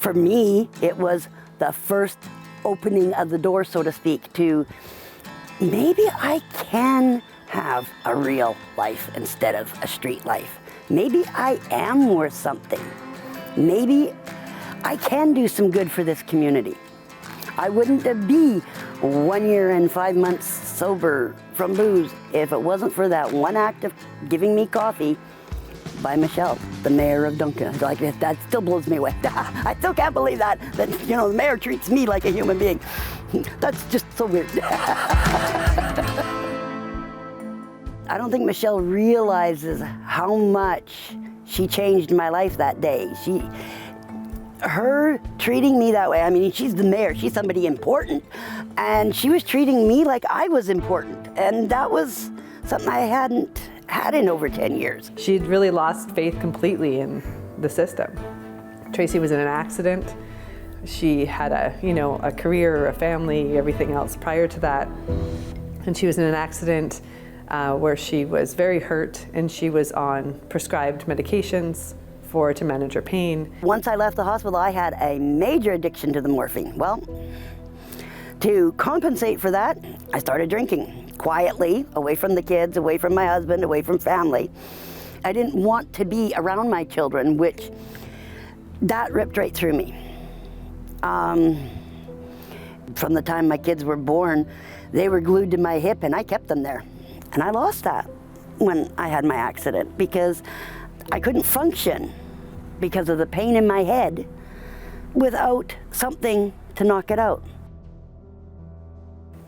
For me, it was the first opening of the door, so to speak, to maybe I can have a real life instead of a street life. Maybe I am worth something. Maybe I can do some good for this community. I wouldn't be 1 year and 5 months sober from booze if it wasn't for that one act of giving me coffee by Michelle, the mayor of Duncan. Like, that still blows me away. I still can't believe that the mayor treats me like a human being. That's just so weird. I don't think Michelle realizes how much she changed my life that day. Her treating me that way, I mean, she's the mayor, she's somebody important, and she was treating me like I was important, and that was something I hadn't had in over 10 years. She'd really lost faith completely in the system. Tracy was in an accident. She had a career, a family, everything else prior to that, and she was in an accident where she was very hurt, and she was on prescribed medications to manage her pain. Once I left the hospital, I had a major addiction to the morphine. Well, to compensate for that, I started drinking quietly, away from the kids, away from my husband, away from family. I didn't want to be around my children, which that ripped right through me. From the time my kids were born, they were glued to my hip, and I kept them there. And I lost that when I had my accident because I couldn't function because of the pain in my head without something to knock it out.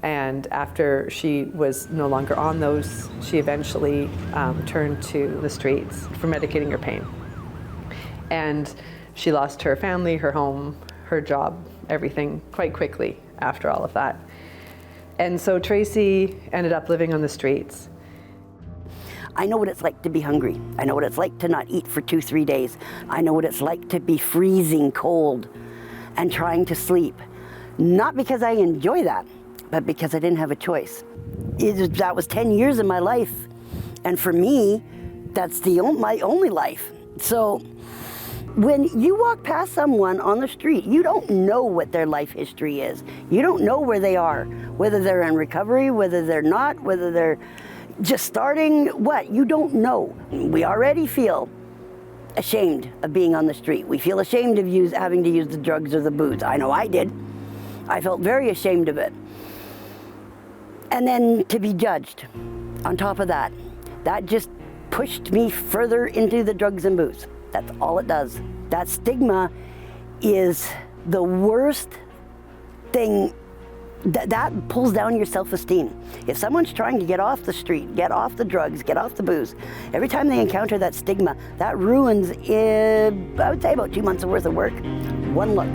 And after she was no longer on those, she eventually turned to the streets for medicating her pain. And she lost her family, her home, her job, everything quite quickly after all of that. And so Tracy ended up living on the streets. I know what it's like to be hungry. I know what it's like to not eat for 2-3 days. I know what it's like to be freezing cold and trying to sleep. Not because I enjoy that, but because I didn't have a choice. That was 10 years of my life. And for me, that's my only life. So when you walk past someone on the street, you don't know what their life history is. You don't know where they are, whether they're in recovery, whether they're not, whether they're just starting, what? You don't know. We already feel ashamed of being on the street. We feel ashamed of having to use the drugs or the booze. I know I did. I felt very ashamed of it. And then to be judged on top of that, that just pushed me further into the drugs and booze. That's all it does. That stigma is the worst thing. That pulls down your self-esteem. If someone's trying to get off the street, get off the drugs, get off the booze, every time they encounter that stigma, that ruins, I would say, about 2 months worth of work. One look.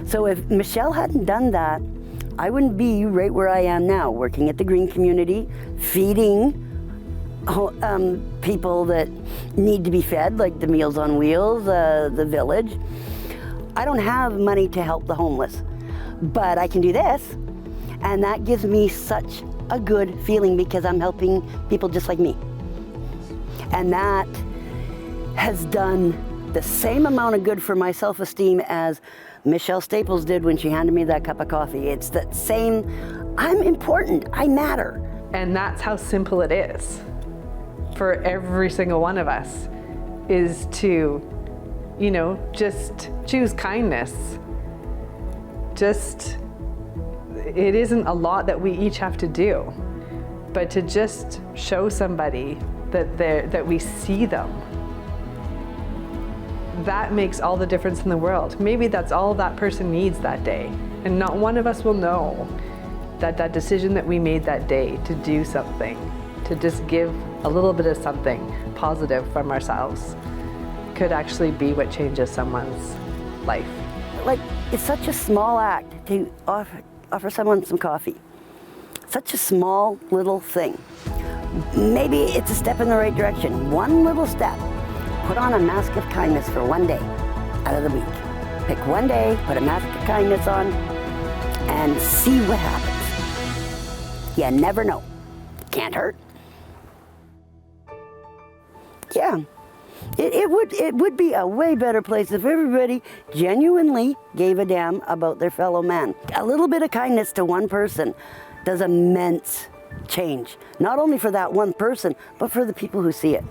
So if Michelle hadn't done that, I wouldn't be right where I am now, working at the Green Community, feeding people that need to be fed, like the Meals on Wheels, the village. I don't have money to help the homeless, but I can do this, and that gives me such a good feeling because I'm helping people just like me. And that has done the same amount of good for my self-esteem as Michelle Staples did when she handed me that cup of coffee. It's that same, I'm important, I matter. And that's how simple it is for every single one of us, is to, just choose kindness. It isn't a lot that we each have to do, but to just show somebody that we see them. That makes all the difference in the world. Maybe that's all that person needs that day. And not one of us will know that decision that we made that day to do something, to just give a little bit of something positive from ourselves, could actually be what changes someone's life. Like, it's such a small act to offer someone some coffee. Such a small little thing. Maybe it's a step in the right direction. One little step. Put on a mask of kindness for one day out of the week. Pick one day, put a mask of kindness on, and see what happens. You never know. Can't hurt. Yeah. It would be a way better place if everybody genuinely gave a damn about their fellow man. A little bit of kindness to one person does immense change, not only for that one person, but for the people who see it.